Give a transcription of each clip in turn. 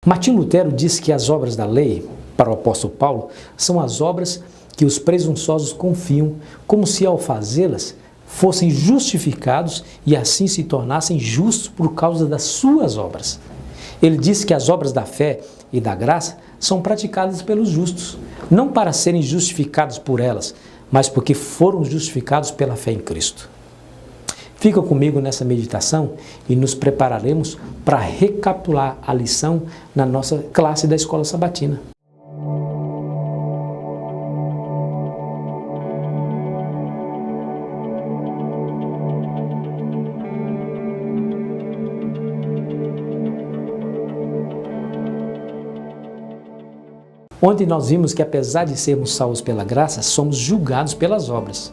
Martinho Lutero disse que as obras da lei, para o apóstolo Paulo, são as obras que os presunçosos confiam, como se ao fazê-las fossem justificados e assim se tornassem justos por causa das suas obras. Ele disse que as obras da fé e da graça são praticadas pelos justos, não para serem justificados por elas, mas porque foram justificados pela fé em Cristo. Fica comigo nessa meditação e nos prepararemos para recapitular a lição na nossa classe da Escola Sabatina. Ontem nós vimos que apesar de sermos salvos pela graça, somos julgados pelas obras.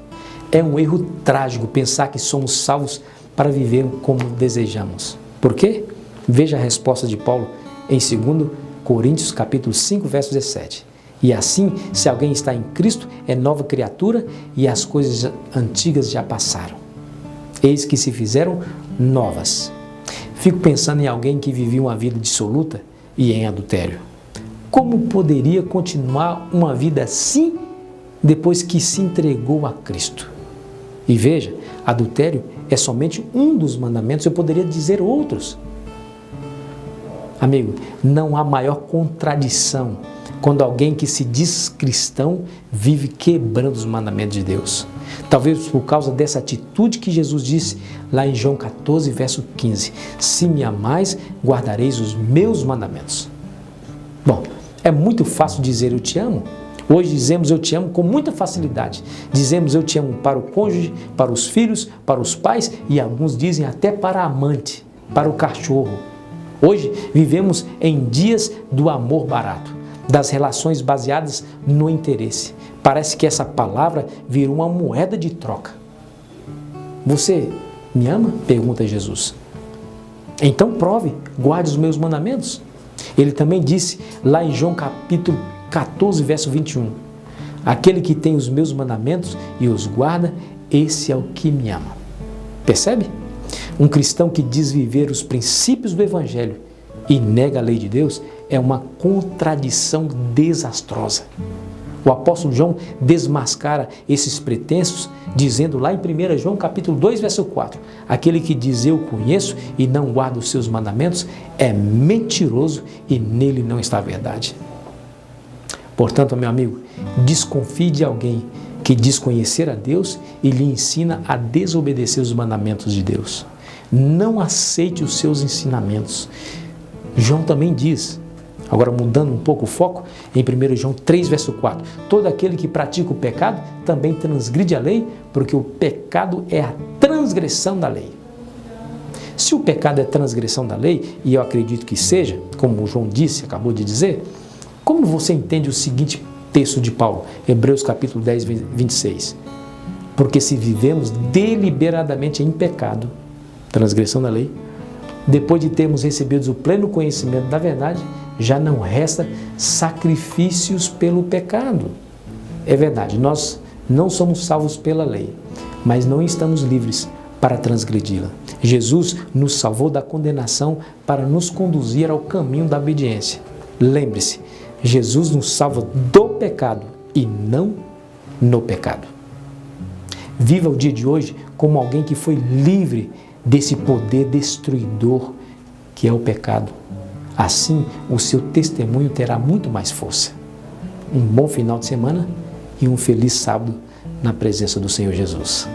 É um erro trágico pensar que somos salvos para viver como desejamos. Por quê? Veja a resposta de Paulo em 2 Coríntios capítulo 5, verso 17. E assim, se alguém está em Cristo, é nova criatura e as coisas antigas já passaram. Eis que se fizeram novas. Fico pensando em alguém que vivia uma vida dissoluta e em adultério. Como poderia continuar uma vida assim depois que se entregou a Cristo? E veja, adultério é somente um dos mandamentos, eu poderia dizer outros. Amigo, não há maior contradição quando alguém que se diz cristão vive quebrando os mandamentos de Deus. Talvez por causa dessa atitude que Jesus disse lá em João 14, verso 15. Se me amais, guardareis os meus mandamentos. Bom, é muito fácil dizer eu te amo. Hoje dizemos eu te amo com muita facilidade. Dizemos eu te amo para o cônjuge, para os filhos, para os pais e alguns dizem até para a amante, para o cachorro. Hoje vivemos em dias do amor barato, das relações baseadas no interesse. Parece que essa palavra virou uma moeda de troca. Você me ama? Pergunta Jesus. Então prove, guarde os meus mandamentos. Ele também disse lá em João capítulo 14, verso 21. Aquele que tem os meus mandamentos e os guarda, esse é o que me ama. Percebe? Um cristão que diz viver os princípios do Evangelho e nega a lei de Deus é uma contradição desastrosa. O apóstolo João desmascara esses pretensos, dizendo lá em 1 João capítulo 2, verso 4, aquele que diz eu conheço e não guarda os seus mandamentos é mentiroso e nele não está a verdade. Portanto, meu amigo, desconfie de alguém que diz conhecer a Deus e lhe ensina a desobedecer os mandamentos de Deus. Não aceite os seus ensinamentos. João também diz, agora mudando um pouco o foco, em 1 João 3, verso 4, todo aquele que pratica o pecado também transgride a lei, porque o pecado é a transgressão da lei. Se o pecado é transgressão da lei, e eu acredito que seja, como o João disse, acabou de dizer, como você entende o seguinte texto de Paulo, Hebreus capítulo 10, 26? Porque se vivemos deliberadamente em pecado, transgressão da lei, depois de termos recebido o pleno conhecimento da verdade, já não resta sacrifícios pelo pecado. É verdade, nós não somos salvos pela lei, mas não estamos livres para transgredi-la. Jesus nos salvou da condenação para nos conduzir ao caminho da obediência. Lembre-se, Jesus nos salva do pecado e não no pecado. Viva o dia de hoje como alguém que foi livre desse poder destruidor que é o pecado. Assim, o seu testemunho terá muito mais força. Um bom final de semana e um feliz sábado na presença do Senhor Jesus.